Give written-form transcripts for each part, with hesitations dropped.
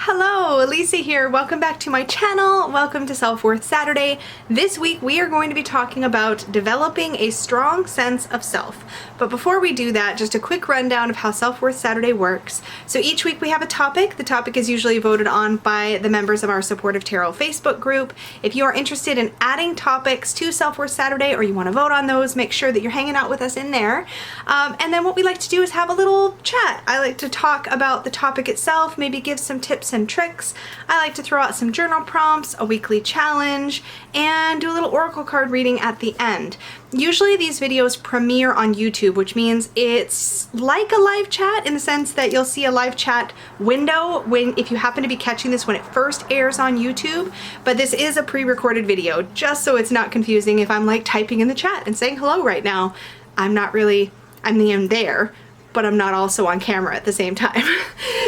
Hello, Lisa here. Welcome back to my channel. Welcome to Self-Worth Saturday. This week we are going to be talking about developing a strong sense of self. But before we do that, just a quick rundown of how Self-Worth Saturday works. So each week we have a topic. The topic is usually voted on by the members of our Supportive Tarot Facebook group. If you are interested in adding topics to Self-Worth Saturday or you want to vote on those, make sure that you're hanging out with us in there. And then what we like to do is have a little chat. I like to talk about the topic itself, maybe give some tips and tricks. I like to throw out some journal prompts, a weekly challenge, and do a little oracle card reading at the end. Usually these videos premiere on YouTube, which means it's like a live chat in the sense that you'll see a live chat window if you happen to be catching this when it first airs on YouTube, but this is a pre-recorded video, just so it's not confusing if I'm like typing in the chat and saying hello right now. I'm there, but I'm not also on camera at the same time.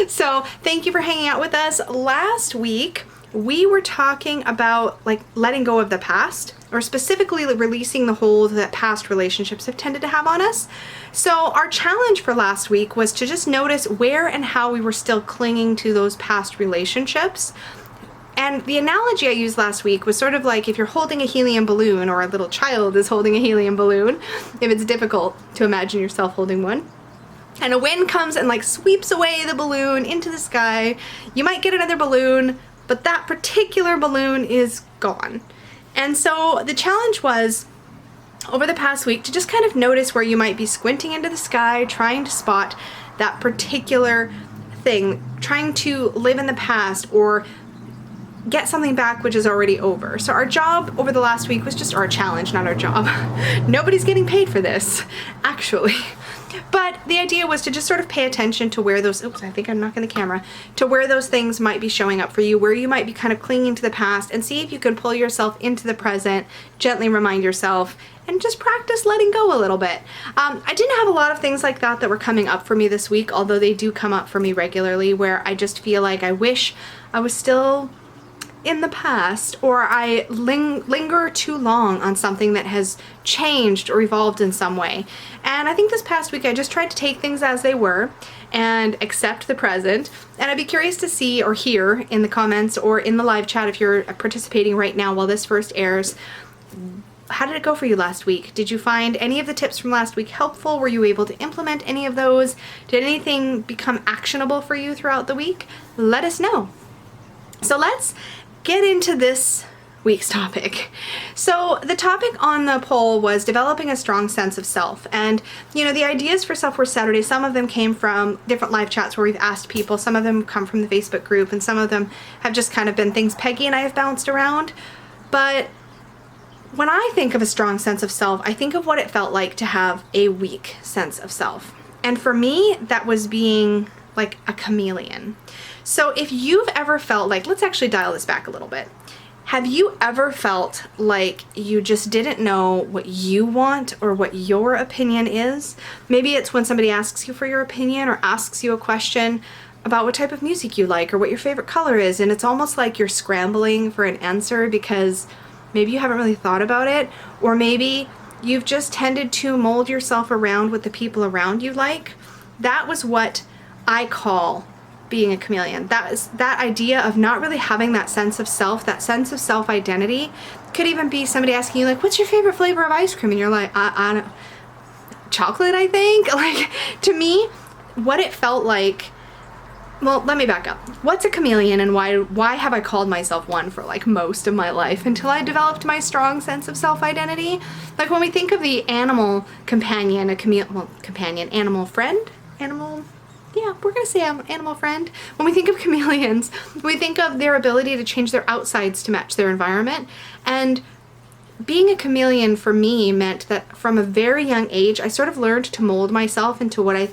So thank you for hanging out with us. Last week, we were talking about like letting go of the past, or specifically releasing the hold that past relationships have tended to have on us. So our challenge for last week was to just notice where and how we were still clinging to those past relationships. And the analogy I used last week was sort of like if you're holding a helium balloon, or a little child is holding a helium balloon, if it's difficult to imagine yourself holding one, and a wind comes and like sweeps away the balloon into the sky, you might get another balloon, but that particular balloon is gone. And so the challenge was, over the past week, to just kind of notice where you might be squinting into the sky, trying to spot that particular thing, trying to live in the past or get something back which is already over. So our job over the last week was just our challenge, not our job. Nobody's getting paid for this, actually. But the idea was to just sort of pay attention to where those, oops, I think I'm knocking the camera, to where those things might be showing up for you, where you might be kind of clinging to the past, and see if you can pull yourself into the present, gently remind yourself, and just practice letting go a little bit. I didn't have a lot of things like that that were coming up for me this week, although they do come up for me regularly, where I just feel like I wish I was still in the past, or I linger too long on something that has changed or evolved in some way. And I think this past week I just tried to take things as they were and accept the present. And I'd be curious to see or hear in the comments or in the live chat, if you're participating right now while this first airs, how did it go for you last week? Did you find any of the tips from last week helpful? Were you able to implement any of those? Did anything become actionable for you throughout the week? Let us know. So let's get into this week's topic. So the topic on the poll was developing a strong sense of self. And you know, the ideas for Self-Worth Saturday, some of them came from different live chats where we've asked people, some of them come from the Facebook group, and some of them have just kind of been things Peggy and I have bounced around. But when I think of a strong sense of self, I think of what it felt like to have a weak sense of self. And for me, that was being like a chameleon. So if you've ever felt like, let's actually dial this back a little bit. Have you ever felt like you just didn't know what you want or what your opinion is? Maybe it's when somebody asks you for your opinion or asks you a question about what type of music you like or what your favorite color is, and it's almost like you're scrambling for an answer because maybe you haven't really thought about it, or maybe you've just tended to mold yourself around what the people around you like. That was what I call being a chameleon. That is that idea of not really having that sense of self, that sense of self-identity. Could even be somebody asking you like, what's your favorite flavor of ice cream? And you're like, I don't, chocolate, I think. Like, to me, what it felt like, well, let me back up. What's a chameleon, and why have I called myself one for like most of my life until I developed my strong sense of self-identity? Like when we think of the animal companion, animal friend, yeah, we're gonna say animal friend. When we think of chameleons, we think of their ability to change their outsides to match their environment. And being a chameleon for me meant that from a very young age, I sort of learned to mold myself into what I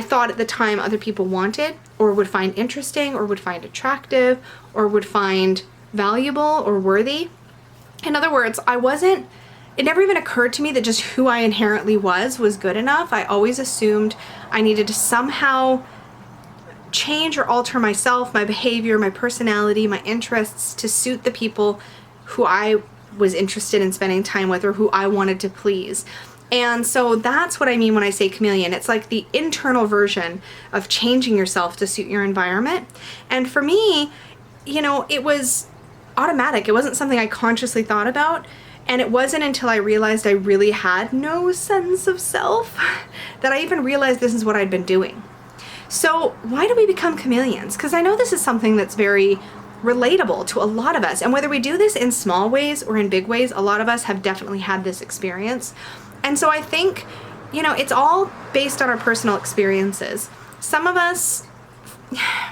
thought at the time other people wanted, or would find interesting, or would find attractive, or would find valuable or worthy. In other words, it never even occurred to me that just who I inherently was good enough. I always assumed I needed to somehow change or alter myself, my behavior, my personality, my interests to suit the people who I was interested in spending time with or who I wanted to please. And so that's what I mean when I say chameleon. It's like the internal version of changing yourself to suit your environment. And for me, you know, it was automatic. It wasn't something I consciously thought about. And it wasn't until I realized I really had no sense of self that I even realized this is what I'd been doing. So why do we become chameleons? Because I know this is something that's very relatable to a lot of us. And whether we do this in small ways or in big ways, a lot of us have definitely had this experience. And so I think, you know, it's all based on our personal experiences. Some of us,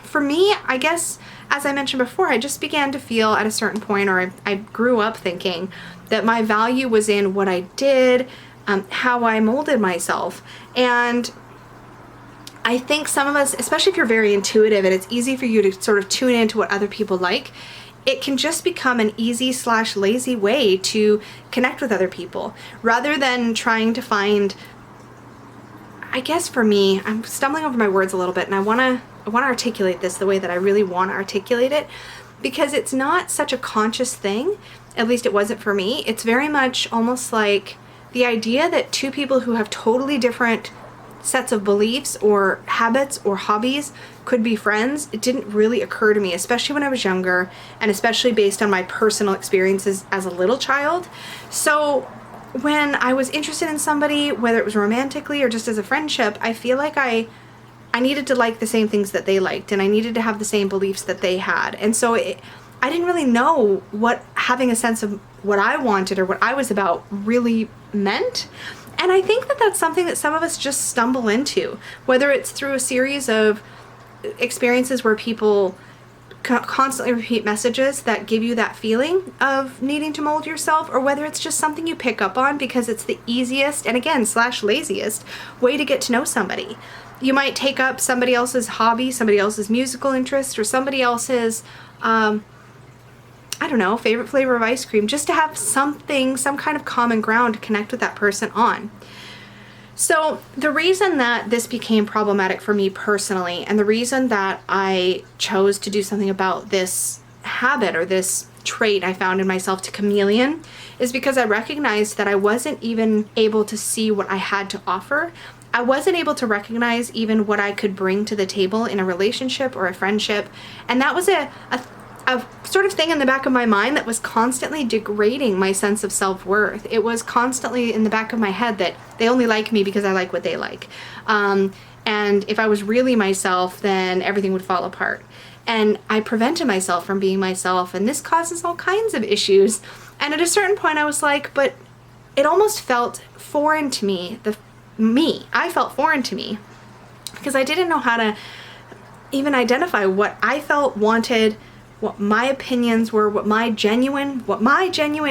for me, I guess, as I mentioned before, I just began to feel at a certain point, or I grew up thinking that my value was in what I did, how I molded myself. And I think some of us, especially if you're very intuitive and it's easy for you to sort of tune into what other people like, it can just become an easy/lazy way to connect with other people rather than trying to find, I guess for me, I'm stumbling over my words a little bit, and I want to articulate this the way that I really want to articulate it, because it's not such a conscious thing. At least it wasn't for me. It's very much almost like the idea that two people who have totally different sets of beliefs or habits or hobbies could be friends. It didn't really occur to me, especially when I was younger, and especially based on my personal experiences as a little child. So when I was interested in somebody, whether it was romantically or just as a friendship, I feel like I needed to like the same things that they liked, and I needed to have the same beliefs that they had. And so I didn't really know what having a sense of what I wanted or what I was about really meant. And I think that that's something that some of us just stumble into, whether it's through a series of experiences where people constantly repeat messages that give you that feeling of needing to mold yourself, or whether it's just something you pick up on because it's the easiest, and again, /laziest way to get to know somebody. You might take up somebody else's hobby, somebody else's musical interest, or somebody else's, I don't know, favorite flavor of ice cream, just to have something, some kind of common ground to connect with that person on. So the reason that this became problematic for me personally, and the reason that I chose to do something about this habit or this trait I found in myself to chameleon, is because I recognized that I wasn't even able to see what I had to offer. I wasn't able to recognize even what I could bring to the table in a relationship or a friendship. And that was a sort of thing in the back of my mind that was constantly degrading my sense of self-worth. It was constantly in the back of my head that they only like me because I like what they like. And if I was really myself, then everything would fall apart. And I prevented myself from being myself, and this causes all kinds of issues. And at a certain point I was like, but it almost felt foreign to me, I felt foreign to me, because I didn't know how to even identify what I felt, wanted, what my opinions were, what my genuine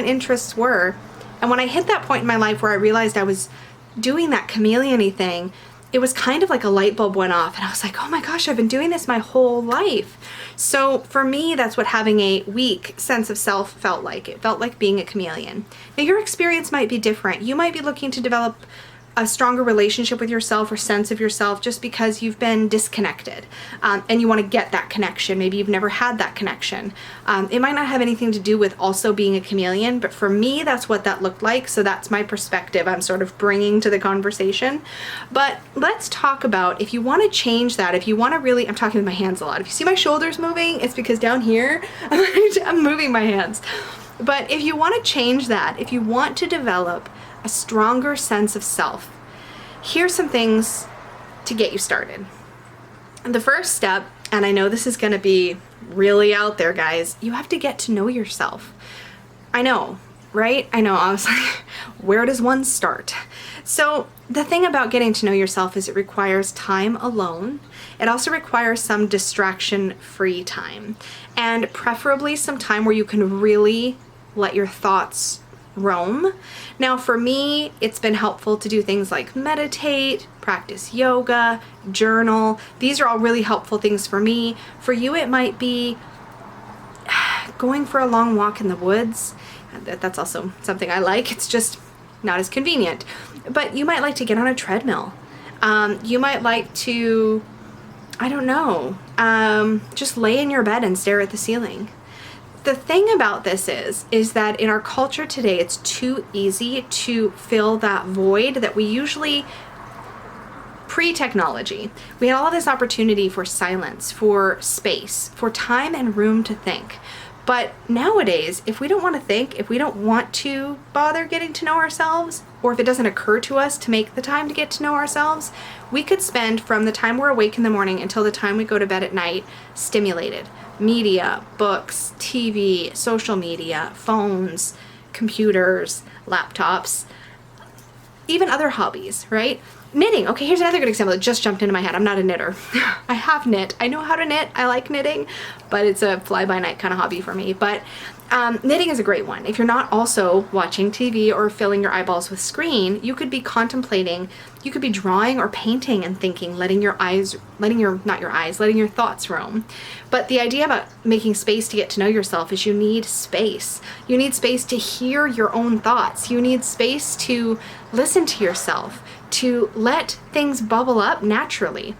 interests were. And when I hit that point in my life where I realized I was doing that chameleon-y thing, it was kind of like a light bulb went off, and I was like, oh my gosh, I've been doing this my whole life. So for me, that's what having a weak sense of self felt like. It felt like being a chameleon. Now your experience might be different. You might be looking to develop a stronger relationship with yourself or sense of yourself just because you've been disconnected, and you want to get that connection. Maybe you've never had that connection. It might not have anything to do with also being a chameleon, but for me, that's what that looked like. So that's my perspective I'm sort of bringing to the conversation. But let's talk about, if you want to change that, if you want to really, I'm talking with my hands a lot. If you see my shoulders moving, it's because down here, I'm moving my hands. But if you want to change that, if you want to develop a stronger sense of self, here's some things to get you started. The first step, and I know this is going to be really out there, guys, you have to get to know yourself. I know, right? I know. I was like, where does one start? So the thing about getting to know yourself is it requires time alone. It also requires some distraction-free time, and preferably some time where you can really let your thoughts roam. Now for me, it's been helpful to do things like meditate, practice yoga, journal. These are all really helpful things for me. For you, it might be going for a long walk in the woods. That's also something I like. It's just not as convenient. But you might like to get on a treadmill. You might like to, I don't know, just lay in your bed and stare at the ceiling. The thing about this is that in our culture today, it's too easy to fill that void that we usually, pre-technology, we had all of this opportunity for silence, for space, for time and room to think. But nowadays, if we don't want to think, if we don't want to bother getting to know ourselves, or if it doesn't occur to us to make the time to get to know ourselves, we could spend from the time we're awake in the morning until the time we go to bed at night stimulated. Media, books, TV, social media, phones, computers, laptops, even other hobbies, right? Knitting. Okay, here's another good example that just jumped into my head. I'm not a knitter. I have knit. I know how to knit. I like knitting, but it's a fly-by-night kind of hobby for me. But knitting is a great one. If you're not also watching TV or filling your eyeballs with screen, you could be contemplating, you could be drawing or painting and thinking, letting your thoughts roam. But the idea about making space to get to know yourself is you need space. You need space to hear your own thoughts. You need space to listen to yourself, to let things bubble up naturally.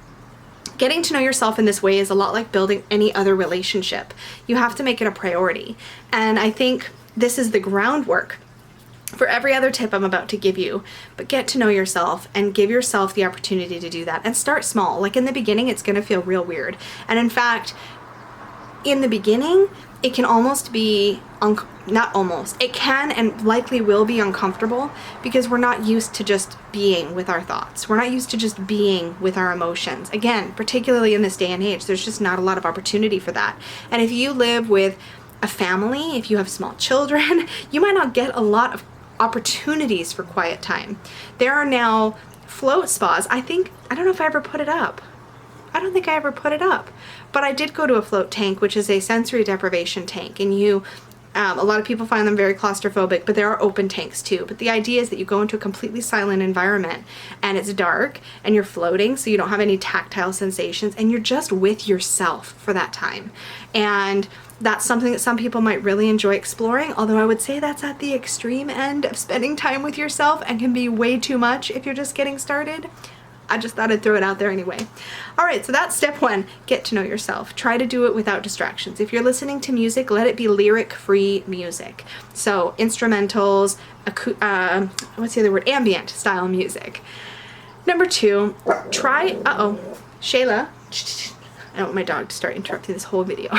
Getting to know yourself in this way is a lot like building any other relationship. You have to make it a priority. And I think this is the groundwork for every other tip I'm about to give you. But get to know yourself and give yourself the opportunity to do that. And start small. Like in the beginning, it's going to feel real weird. And in fact, in the beginning, it can almost be, it can and likely will be uncomfortable because we're not used to just being with our thoughts. We're not used to just being with our emotions. Again, particularly in this day and age, there's just not a lot of opportunity for that. And if you live with a family, if you have small children, you might not get a lot of opportunities for quiet time. There are now float spas. I don't know if I ever put it up. I don't think I ever put it up, but I did go to a float tank, which is a sensory deprivation tank, and a lot of people find them very claustrophobic, but there are open tanks too. But the idea is that you go into a completely silent environment and it's dark and you're floating, so you don't have any tactile sensations and you're just with yourself for that time. And that's something that some people might really enjoy exploring, although I would say that's at the extreme end of spending time with yourself and can be way too much if you're just getting started. I just thought I'd throw it out there anyway. All right, so that's step one, get to know yourself. Try to do it without distractions. If you're listening to music, let it be lyric-free music. So instrumentals, what's the other word? Ambient style music. Number two, Shayla. I don't want my dog to start interrupting this whole video.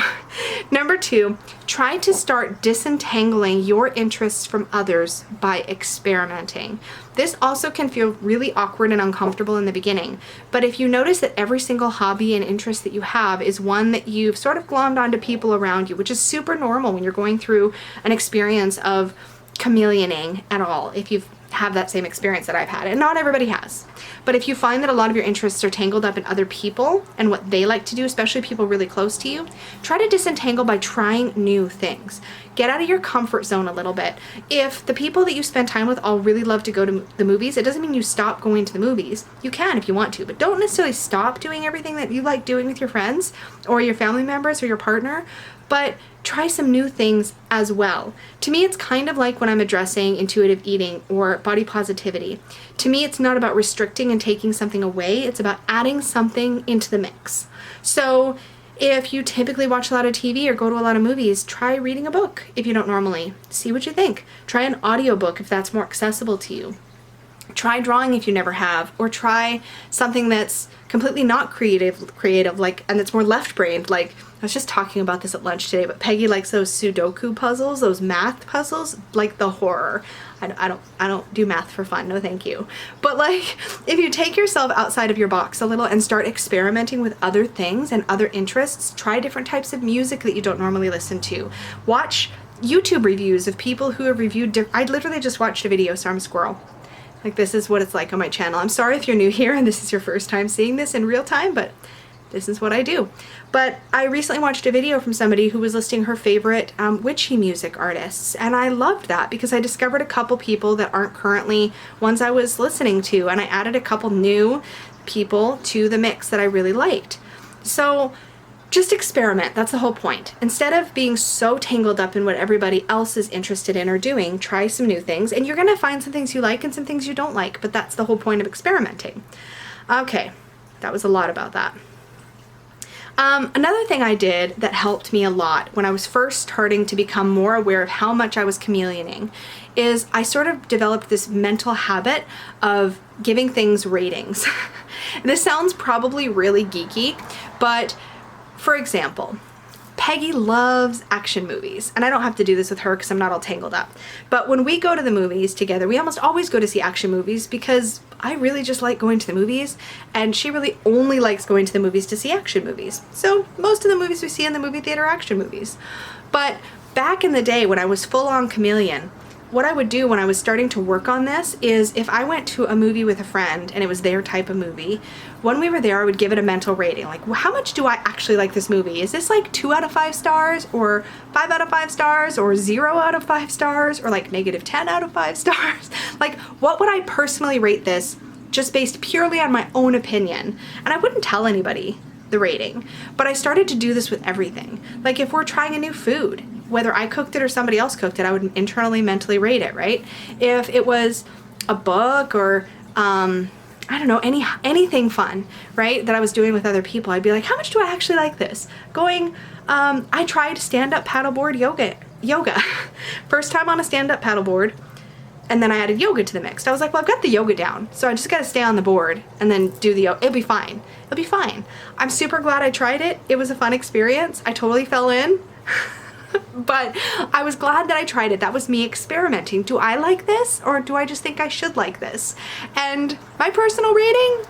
Number two, try to start disentangling your interests from others by experimenting. This also can feel really awkward and uncomfortable in the beginning, but if you notice that every single hobby and interest that you have is one that you've sort of glommed onto people around you, which is super normal when you're going through an experience of chameleoning at all, if you've have that same experience that I've had, and not everybody has. But if you find that a lot of your interests are tangled up in other people and what they like to do, especially people really close to you, try to disentangle by trying new things. Get out of your comfort zone a little bit. If the people that you spend time with all really love to go to the movies, it doesn't mean you stop going to the movies. You can if you want to, but don't necessarily stop doing everything that you like doing with your friends or your family members or your partner, but try some new things as well. To me, it's kind of like when I'm addressing intuitive eating or body positivity. To me, it's not about restricting and taking something away. It's about adding something into the mix. So if you typically watch a lot of TV or go to a lot of movies, try reading a book if you don't normally. See what you think. Try an audiobook if that's more accessible to you. Try drawing if you never have, or try something that's completely not creative, like, and it's more left-brained. Like, I was just talking about this at lunch today, but Peggy likes those Sudoku puzzles, those math puzzles, like the horror. I don't do math for fun, no thank you. But like, if you take yourself outside of your box a little and start experimenting with other things and other interests, try different types of music that you don't normally listen to. Watch YouTube reviews of people who have reviewed I literally just watched a video, so I'm a squirrel. Like, this is what it's like on my channel. I'm sorry if you're new here and this is your first time seeing this in real time, but this is what I do. But I recently watched a video from somebody who was listing her favorite witchy music artists, and I loved that because I discovered a couple people that aren't currently ones I was listening to, and I added a couple new people to the mix that I really liked. So just experiment. That's the whole point. Instead of being so tangled up in what everybody else is interested in or doing, try some new things, and you're going to find some things you like and some things you don't like, but that's the whole point of experimenting. Okay, that was a lot about that. Another thing I did that helped me a lot when I was first starting to become more aware of how much I was chameleoning is I sort of developed this mental habit of giving things ratings. This sounds probably really geeky, but for example, Peggy loves action movies, and I don't have to do this with her because I'm not all tangled up. But when we go to the movies together, we almost always go to see action movies because I really just like going to the movies, and she really only likes going to the movies to see action movies. So most of the movies we see in the movie theater are action movies. But back in the day when I was full-on chameleon, what I would do when I was starting to work on this is if I went to a movie with a friend and it was their type of movie, when we were there I would give it a mental rating. Like, well, how much do I actually like this movie? Is this like 2 out of 5 stars or 5 out of 5 stars or 0 out of 5 stars or like -10 out of 5 stars? Like, what would I personally rate this just based purely on my own opinion? And I wouldn't tell anybody the rating, but I started to do this with everything. Like if we're trying a new food, whether I cooked it or somebody else cooked it, I would internally mentally rate it, right? If it was a book or I don't know, anything fun, right, that I was doing with other people, I'd be like, how much do I actually like this? I tried stand-up paddleboard yoga. First time on a stand-up paddleboard, and then I added yoga to the mix. I was like, well, I've got the yoga down, so I just gotta stay on the board and then do the yoga. It'll be fine. It'll be fine. I'm super glad I tried it. It was a fun experience. I totally fell in. But I was glad that I tried it. That was me experimenting. Do I like this, or do I just think I should like this? And my personal rating,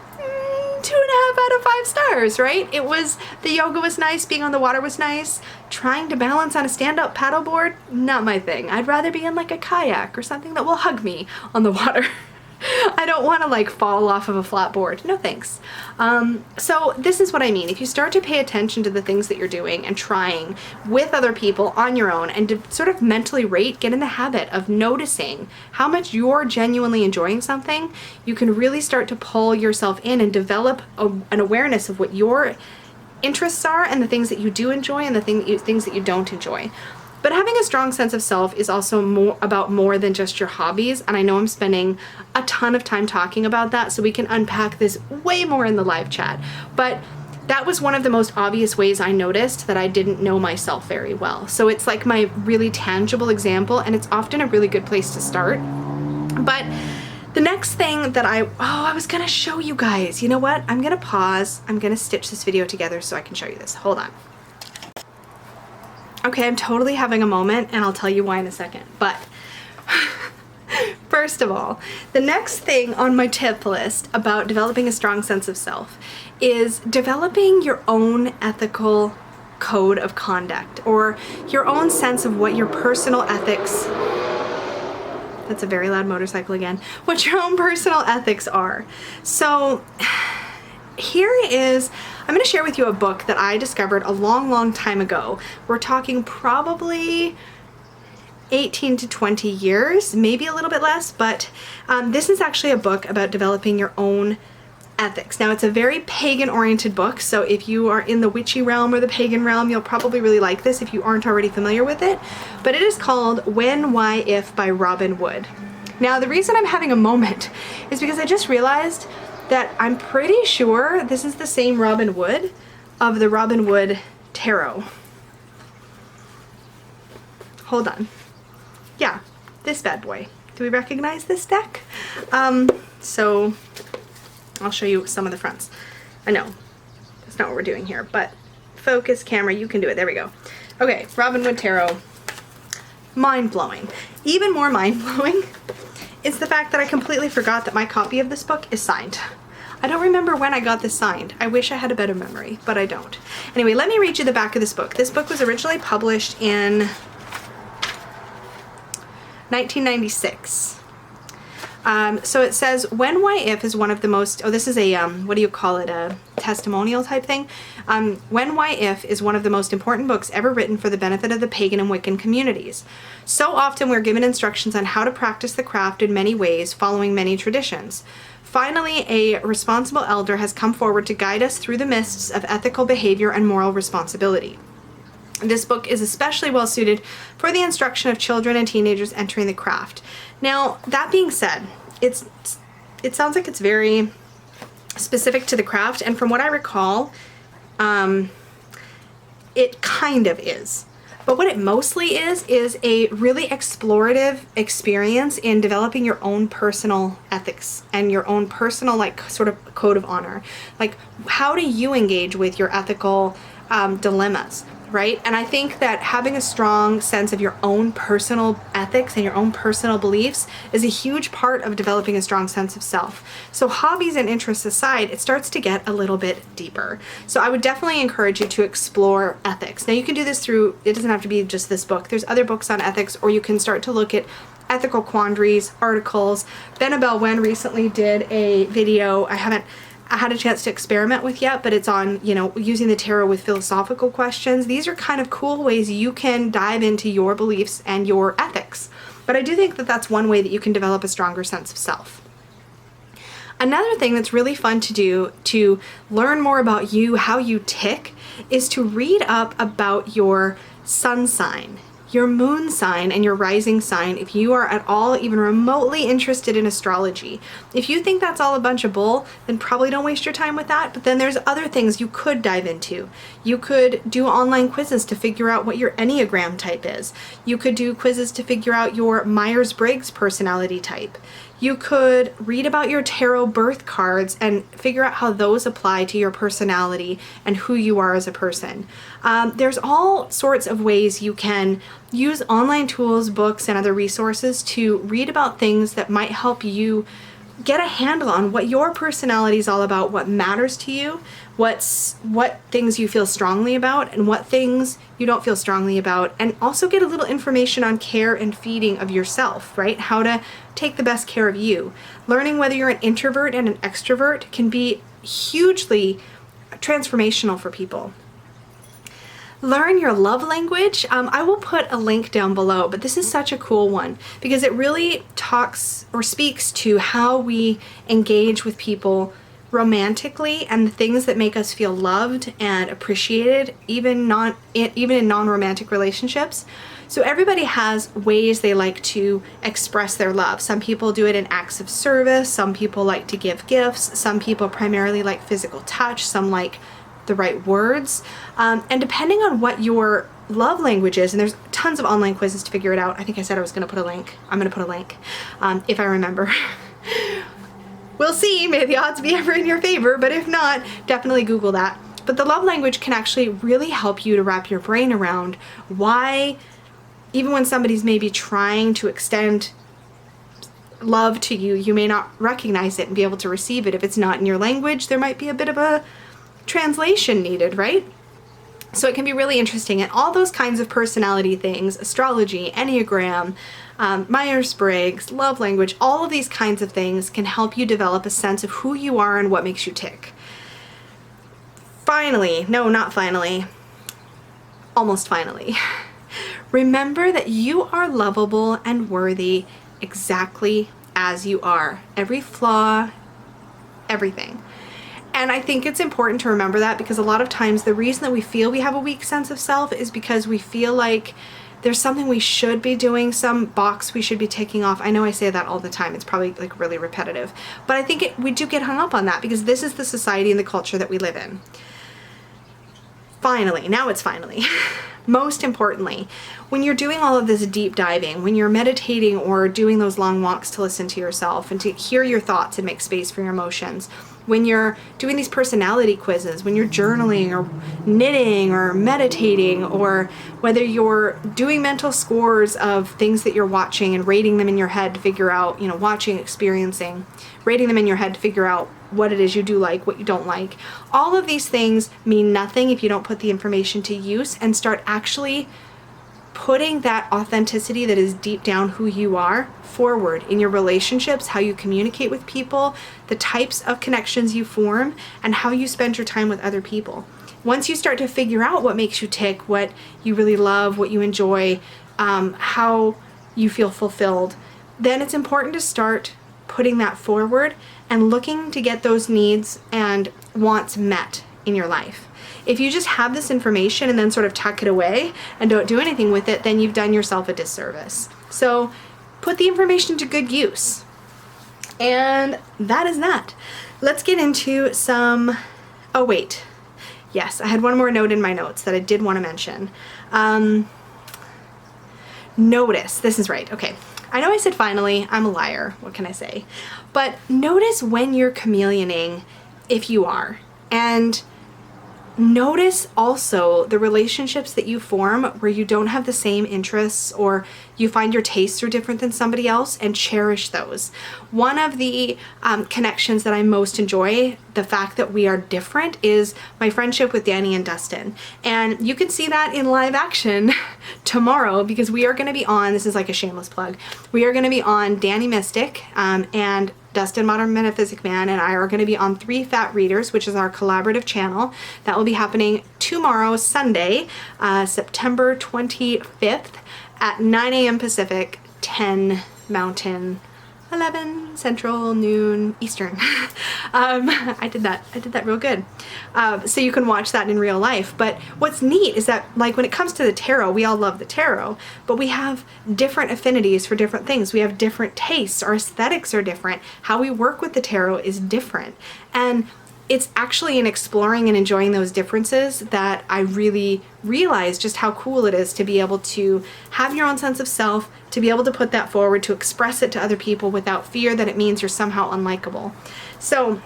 2.5 out of 5 stars, right? It was, the yoga was nice, being on the water was nice. Trying to balance on a stand-up paddleboard, not my thing. I'd rather be in like a kayak or something that will hug me on the water. I don't want to like fall off of a flat board. No thanks. So this is what I mean. If you start to pay attention to the things that you're doing and trying with other people on your own and to sort of mentally rate, get in the habit of noticing how much you're genuinely enjoying something, you can really start to pull yourself in and develop an awareness of what your interests are and the things that you do enjoy and the things that you don't enjoy. But having a strong sense of self is also about more than just your hobbies, and I know I'm spending a ton of time talking about that, so we can unpack this way more in the live chat. But that was one of the most obvious ways I noticed that I didn't know myself very well. So it's like my really tangible example, and it's often a really good place to start. But the next thing that I was gonna show you guys. You know what? I'm gonna pause. I'm gonna stitch this video together so I can show you this. Hold on. Okay, I'm totally having a moment, and I'll tell you why in a second. But first of all, the next thing on my tip list about developing a strong sense of self is developing your own ethical code of conduct, or your own sense of what your personal ethics, that's a very loud motorcycle again, what your own personal ethics are. So here is, I'm going to share with you a book that I discovered a long time ago. We're talking probably 18 to 20 years, maybe a little bit less, but this is actually a book about developing your own ethics. Now, it's a very pagan-oriented book, so if you are in the witchy realm or the pagan realm, you'll probably really like this if you aren't already familiar with it. But it is called When, Why, If by Robin Wood. Now, the reason I'm having a moment is because I just realized that I'm pretty sure this is the same Robin Wood of the Robin Wood Tarot. Hold on. Yeah, this bad boy. Do we recognize this deck? So I'll show you some of the fronts. I know, that's not what we're doing here, but focus, camera, you can do it. There we go. Okay, Robin Wood Tarot. Mind-blowing. Even more mind-blowing is the fact that I completely forgot that my copy of this book is signed. I don't remember when I got this signed. I wish I had a better memory, but I don't. Anyway, let me read you the back of this book. This book was originally published in 1996. So it says, When, Why, If is one of the most, oh, this is a, what do you call it, a testimonial type thing? When, Why, If is one of the most important books ever written for the benefit of the pagan and Wiccan communities. So often we're given instructions on how to practice the craft in many ways, following many traditions. Finally, a responsible elder has come forward to guide us through the mists of ethical behavior and moral responsibility. This book is especially well suited for the instruction of children and teenagers entering the craft. Now, that being said, it sounds like it's very specific to the craft, and from what I recall, it kind of is. But what it mostly is a really explorative experience in developing your own personal ethics and your own personal, like, sort of code of honor. Like, how do you engage with your ethical dilemmas, right? And I think that having a strong sense of your own personal ethics and your own personal beliefs is a huge part of developing a strong sense of self. So hobbies and interests aside, it starts to get a little bit deeper. So I would definitely encourage you to explore ethics. Now you can do this through, it doesn't have to be just this book. There's other books on ethics, or you can start to look at ethical quandaries, articles. Benabel Wen recently did a video. I haven't had a chance to experiment with yet, but it's on, you know, using the tarot with philosophical questions. These are kind of cool ways you can dive into your beliefs and your ethics. But I do think that that's one way that you can develop a stronger sense of self. Another thing that's really fun to do to learn more about you, how you tick, is to read up about your sun sign, your moon sign, and your rising sign if you are at all even remotely interested in astrology. If you think that's all a bunch of bull, then probably don't waste your time with that. But then there's other things you could dive into. You could do online quizzes to figure out what your Enneagram type is. You could do quizzes to figure out your Myers-Briggs personality type. You could read about your tarot birth cards and figure out how those apply to your personality and who you are as a person. There's all sorts of ways you can use online tools, books, and other resources to read about things that might help you get a handle on what your personality is all about, what matters to you, what things you feel strongly about, and what things you don't feel strongly about, and also get a little information on care and feeding of yourself, right? How to take the best care of you. Learning whether you're an introvert and an extrovert can be hugely transformational for people. Learn your love language. I will put a link down below, but this is such a cool one because it really talks or speaks to how we engage with people romantically and the things that make us feel loved and appreciated, even in non-romantic relationships. So everybody has ways they like to express their love. Some people do it in acts of service, some people like to give gifts, some people primarily like physical touch, some like the right words. And depending on what your love language is, and there's tons of online quizzes to figure it out. I think I said I was gonna put a link. I'm gonna put a link if I remember. We'll see, may the odds be ever in your favor, but if not, definitely Google that. But the love language can actually really help you to wrap your brain around why, even when somebody's maybe trying to extend love to you, you may not recognize it and be able to receive it. If it's not in your language, there might be a bit of a translation needed, right? So it can be really interesting. And all those kinds of personality things, astrology, Enneagram, Myers-Briggs, love language, all of these kinds of things can help you develop a sense of who you are and what makes you tick. Finally, no, not finally, almost finally, remember that you are lovable and worthy exactly as you are. Every flaw, everything. And I think it's important to remember that because a lot of times the reason that we feel we have a weak sense of self is because we feel like there's something we should be doing, some box we should be taking off. I know I say that all the time. It's probably like really repetitive. But I think we do get hung up on that because this is the society and the culture that we live in. Finally, now it's finally. Most importantly, when you're doing all of this deep diving, when you're meditating or doing those long walks to listen to yourself and to hear your thoughts and make space for your emotions, when you're doing these personality quizzes, when you're journaling or knitting or meditating, or whether you're doing mental scores of things that you're watching and rating them in your head to figure out, you know, watching, experiencing, rating them in your head to figure out what it is you do like, what you don't like. All of these things mean nothing if you don't put the information to use and start actually putting that authenticity that is deep down who you are forward in your relationships, how you communicate with people, the types of connections you form, and how you spend your time with other people. Once you start to figure out what makes you tick, what you really love, what you enjoy, how you feel fulfilled, then it's important to start putting that forward and looking to get those needs and wants met in your life. If you just have this information and then sort of tuck it away and don't do anything with it, then you've done yourself a disservice. So put the information to good use. And that is that. Let's get into some, oh wait, Yes, I had one more note in my notes that I did want to mention. Notice, this is right, okay. I know I said finally, I'm a liar, what can I say? But notice when you're chameleoning, if you are. And notice also the relationships that you form where you don't have the same interests or you find your tastes are different than somebody else, and cherish those. One of the connections that I most enjoy, the fact that we are different, is my friendship with Dani and Dustin. And you can see that in live action tomorrow, because we are going to be on, this is like a shameless plug, we are going to be on Dani Mystic and Dustin, ModernMetaphysicMan, and I are going to be on 3 Fat Readers, which is our collaborative channel. That will be happening tomorrow, Sunday, September 25th at 9 a.m. Pacific, 10 Mountain, 11 Central, noon Eastern. I did that real good. So you can watch that in real life. But what's neat is that, like, when it comes to the tarot, we all love the tarot, but we have different affinities for different things. We have different tastes. Our aesthetics are different. How we work with the tarot is different. And it's actually in exploring and enjoying those differences that I really realize just how cool it is to be able to have your own sense of self, to be able to put that forward, to express it to other people without fear that it means you're somehow unlikable. So,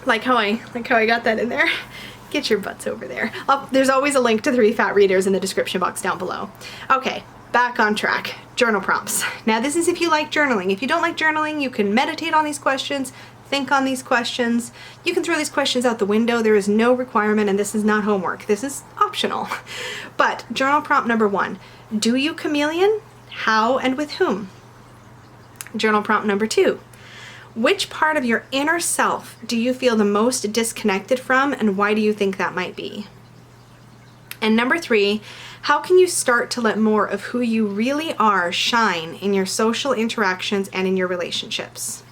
like how I got that in there. Get your butts over there. There's always a link to 3 Fat Readers in the description box down below. Okay, back on track. Journal prompts. Now this is if you like journaling. If you don't like journaling, you can meditate on these questions, think on these questions. You can throw these questions out the window. There is no requirement, and this is not homework. This is optional. But journal prompt number 1, do you chameleon? How and with whom? Journal prompt number 2, which part of your inner self do you feel the most disconnected from, and why do you think that might be? And number 3, how can you start to let more of who you really are shine in your social interactions and in your relationships?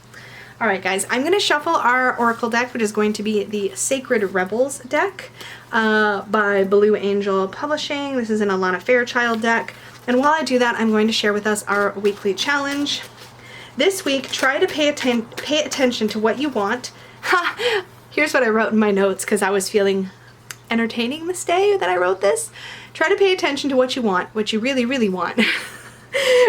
All right, guys, I'm going to shuffle our Oracle deck, which is going to be the Sacred Rebels deck by Blue Angel Publishing. This is an Alana Fairchild deck. And while I do that, I'm going to share with us our weekly challenge. This week, try to pay attention to what you want. Ha! Here's what I wrote in my notes because I was feeling entertaining this day that I wrote this. Try to pay attention to what you want, what you really, really want.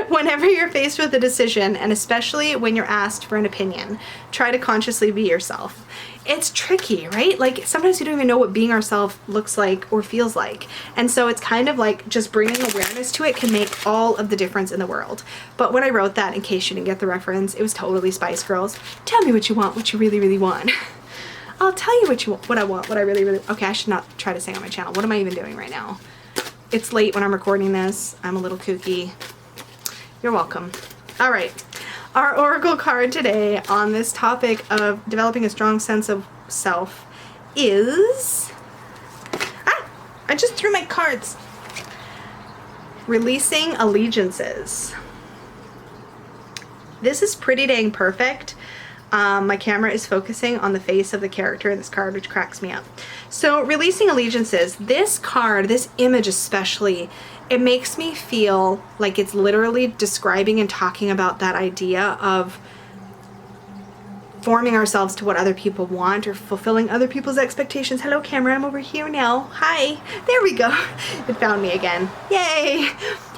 Whenever you're faced with a decision, and especially when you're asked for an opinion, try to consciously be yourself. It's tricky, right? Like, sometimes we don't even know what being ourselves looks like or feels like. And so it's kind of like just bringing awareness to it can make all of the difference in the world. But when I wrote that, in case you didn't get the reference, it was totally Spice Girls. Tell me what you want, what you really, really want. I'll tell you what I want, what I really, really... Okay, I should not try to sing on my channel. What am I even doing right now? It's late when I'm recording this. I'm a little kooky. You're welcome. All right. Our Oracle card today on this topic of developing a strong sense of self is... I just threw my cards. Releasing allegiances. This is pretty dang perfect. My camera is focusing on the face of the character in this card, which cracks me up. So, releasing allegiances. This card, this image especially, it makes me feel like it's literally describing and talking about that idea of forming ourselves to what other people want or fulfilling other people's expectations. Hello, camera, I'm over here now. Hi. There we go. It found me again. Yay.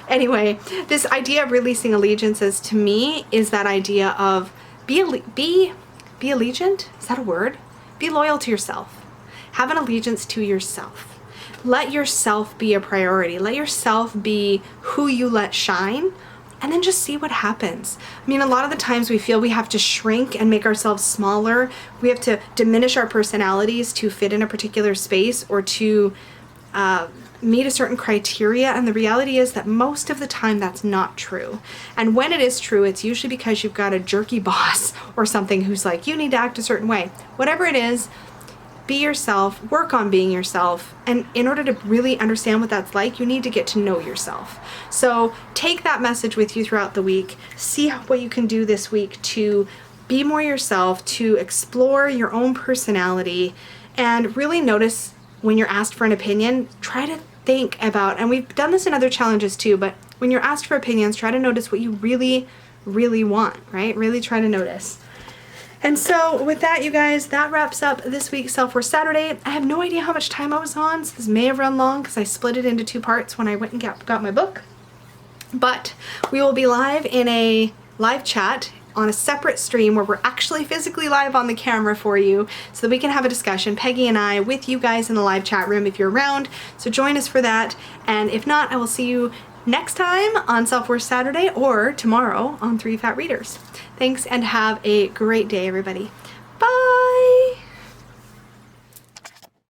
Anyway, this idea of releasing allegiances to me is that idea of be allegiant? Is that a word? Be loyal to yourself. Have an allegiance to yourself. Let yourself be a priority. Let yourself be who you let shine, and then just see what happens. I mean, a lot of the times we feel we have to shrink and make ourselves smaller. We have to diminish our personalities to fit in a particular space or to meet a certain criteria, and the reality is that most of the time that's not true. And when it is true, it's usually because you've got a jerky boss or something who's like, you need to act a certain way. Whatever it is, be yourself, work on being yourself, and in order to really understand what that's like, you need to get to know yourself. So take that message with you throughout the week, see what you can do this week to be more yourself, to explore your own personality, and really notice when you're asked for an opinion, try to think about, and we've done this in other challenges too, but when you're asked for opinions, try to notice what you really, really want, right? Really try to notice. And so with that, you guys, that wraps up this week's Self-Worth Saturday. I have no idea how much time I was on, so this may have run long because I split it into 2 parts when I went and got my book. But we will be live in a live chat on a separate stream where we're actually physically live on the camera for you so that we can have a discussion, Peggy and I, with you guys in the live chat room if you're around. So join us for that. And if not, I will see you next time on Self-Worth Saturday or tomorrow on 3 Fat Readers. Thanks and have a great day, everybody.